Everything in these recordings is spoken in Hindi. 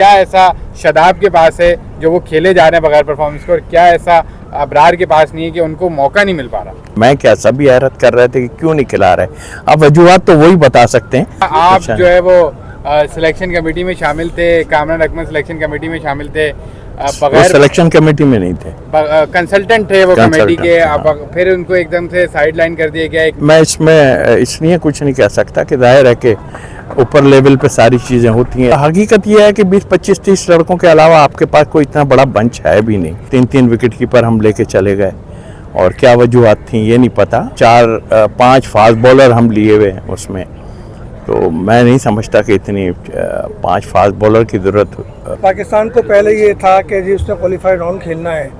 क्या ऐसा शादाब के पास है जो वो खेले जा रहे हैं बगैर परफॉर्मेंस के, और क्या ऐसा अबरार के पास नहीं है कि उनको मौका नहीं मिल पा रहा। मैं क्या, सभी हैरत कर रहे थे कि क्यों नहीं खिला रहे। अब वजूहात तो वही बता सकते हैं। आप जो है वो सिलेक्शन कमेटी में शामिल थे, कामरान अकमल सिलेक्शन कमेटी में शामिल थे, बगैर सिलेक्शन कमेटी में नहीं थे, कंसल्टेंट थे वो कमेटी के। फिर उनको एकदम से साइड लाइन कर दिया गया। मैं इसमें इसलिए कुछ नहीं कह सकता कि जाहिर है कि ऊपर लेवल पे सारी चीज़ें होती हैं। हकीकत यह है कि 20, 25, 30 लड़कों के अलावा आपके पास कोई इतना बड़ा बंच है भी नहीं। 3-3 विकेट कीपर हम लेके चले गए, और क्या वजूहात थी ये नहीं पता। 4-5 फास्ट बॉलर हम लिए हुए हैं उसमें, तो मैं नहीं समझता कि इतनी 5 फास्ट बॉलर की ज़रूरत। पाकिस्तान को पहले ये था कि जी उसने क्वालिफाइड राउंड खेलना है,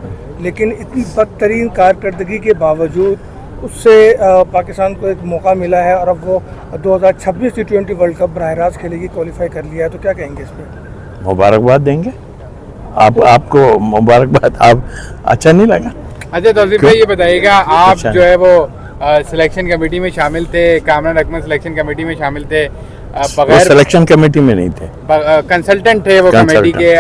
लेकिन इतनी बदतरीन कारकर्दगी के बावजूद उससे पाकिस्तान को एक मौका मिला है, और अब वो 2026 T20 वर्ल्ड कप बराह रास्त खेलेगी, क्वालिफाई कर लिया है। तो क्या कहेंगे इस पर? मुबारकबाद देंगे आपको मुबारकबाद। आप अच्छा नहीं लगा? अच्छा तौसीफ भाई, ये बताइएगा, आप जो है वो सिलेक्शन कमेटी में शामिल थे, कामरान अकमल सिलेक्शन कमेटी में शामिल थे, बगैर सिलेक्शन कमेटी में नहीं थे, कंसल्टेंट थे वो कमेटी के।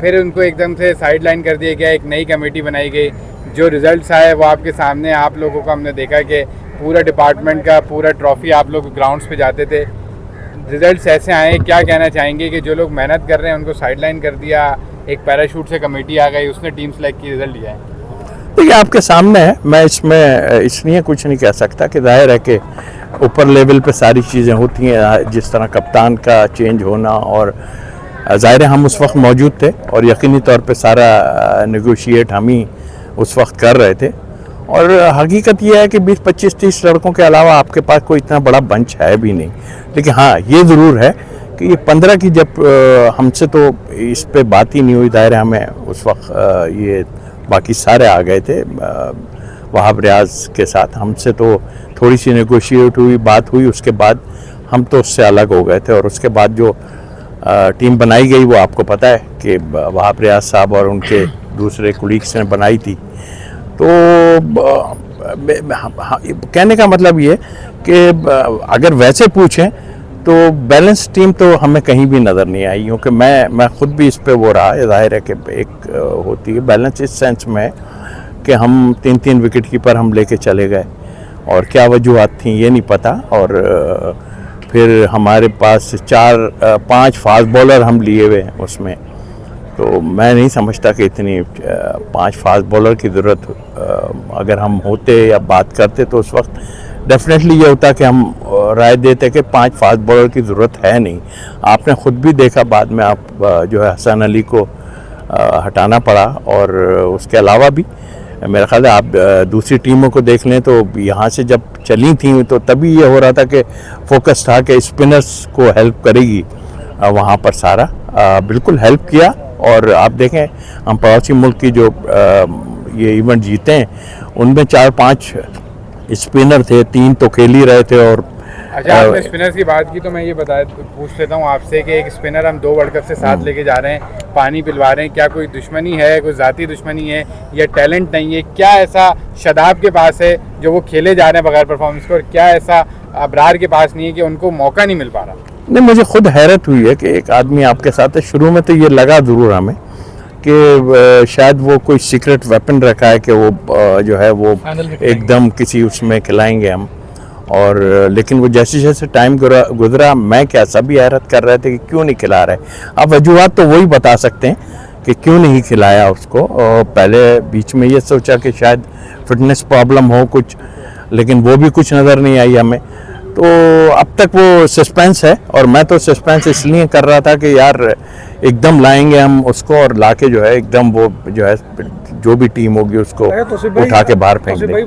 फिर उनको एकदम से साइड लाइन कर दिया गया, एक नई कमेटी बनाई गई। जो रिजल्ट्स आए वो आपके सामने, आप लोगों को हमने देखा कि पूरा डिपार्टमेंट का पूरा ट्रॉफी आप लोग ग्राउंड्स पे जाते थे, रिजल्ट्स ऐसे आए। क्या कहना चाहेंगे कि जो लोग मेहनत कर रहे हैं उनको साइड लाइन कर दिया, एक पैराशूट से कमेटी आ गई, उसने टीम सेलेक्ट की, रिजल्ट दिया है? देखिए आपके सामने है। मैं इसमें इसलिए कुछ नहीं कह सकता कि जाहिर है कि ऊपर लेवल पे सारी चीज़ें होती हैं, जिस तरह कप्तान का चेंज होना, और ज़ाहिर है हम उस वक्त मौजूद थे और यकीनी तौर पे सारा नेगोशिएट हम ही उस वक्त कर रहे थे। और हकीकत यह है कि 20, 25, 30 लड़कों के अलावा आपके पास कोई इतना बड़ा बंच है भी नहीं। लेकिन हाँ, ये ज़रूर है कि ये 15 की जब हमसे तो इस पे बात ही नहीं हुई। ज़ाहिर है हमें उस वक्त ये बाकी सारे आ गए थे वहाब रियाज के साथ, हमसे तो थोड़ी सी नेगोशिएट हुई, बात हुई, उसके बाद हम तो उससे अलग हो गए थे। और उसके बाद जो टीम बनाई गई वो आपको पता है कि वहाब रियाज साहब और उनके दूसरे कुलीग्स ने बनाई थी। तो कहने का मतलब ये कि अगर वैसे पूछें तो बैलेंस टीम तो हमें कहीं भी नज़र नहीं आई, क्योंकि मैं खुद भी इस पे वो रहा है। ज़ाहिर है कि एक होती है बैलेंस इस सेंस में कि हम 3-3 विकेट कीपर हम लेके चले गए, और क्या वजूहात थी ये नहीं पता। और फिर हमारे पास 4-5 फास्ट बॉलर हम लिए हुए हैं उसमें, तो मैं नहीं समझता कि इतनी 5 फास्ट बॉलर की ज़रूरत अगर हम होते या बात करते तो उस वक्त डेफिनेटली ये होता कि हम राय देते कि 5 फास्ट बॉलर की ज़रूरत है नहीं। आपने ख़ुद भी देखा बाद में आप जो है हसन अली को हटाना पड़ा, और उसके अलावा भी मेरा ख्याल है आप दूसरी टीमों को देख लें तो यहाँ से जब चली थी तो तभी ये हो रहा था कि फोकस था कि स्पिनर्स को हेल्प करेगी वहाँ पर सारा। बिल्कुल हेल्प किया। और आप देखें हम पड़ोसी मुल्क की जो ये इवेंट जीते हैं उनमें 4-5 स्पिनर थे, 3 तो खेल ही रहे थे। और अच्छा, आपने स्पिनर्स की बात की तो मैं ये पूछ लेता हूँ आपसे कि एक स्पिनर हम 2 वर्ल्ड कप से साथ लेके जा रहे हैं, पानी पिलवा रहे हैं, क्या कोई दुश्मनी है, कोई ज़ाती दुश्मनी है या टैलेंट नहीं है? क्या ऐसा शादाब के पास है जो वो खेले जा रहे हैं बगैर परफॉर्मेंस के, और क्या ऐसा अबरार के पास नहीं है कि उनको मौका नहीं मिल पा रहा? नहीं, मुझे खुद हैरत हुई है कि एक आदमी आपके साथ है। शुरू में तो ये लगा ज़रूर हमें कि शायद वो कोई सीक्रेट वेपन रखा है कि वो जो है वो एकदम किसी उसमें खिलाएंगे हम। और लेकिन वो जैसे जैसे टाइम गुजरा, मैं क्या, सभी हैरत कर रहे थे कि क्यों नहीं खिला रहे। अब वजूहात तो वही बता सकते हैं कि क्यों नहीं खिलाया उसको। और पहले बीच में ये सोचा कि शायद फिटनेस प्रॉब्लम हो कुछ, लेकिन वो भी कुछ नज़र नहीं आई हमें। तो अब तक वो सस्पेंस है, और मैं तो सस्पेंस इसलिए कर रहा था कि यार एकदम लाएंगे हम उसको, और लाके जो है एकदम वो जो है जो भी टीम होगी उसको उठा के बाहर फेंक देंगे।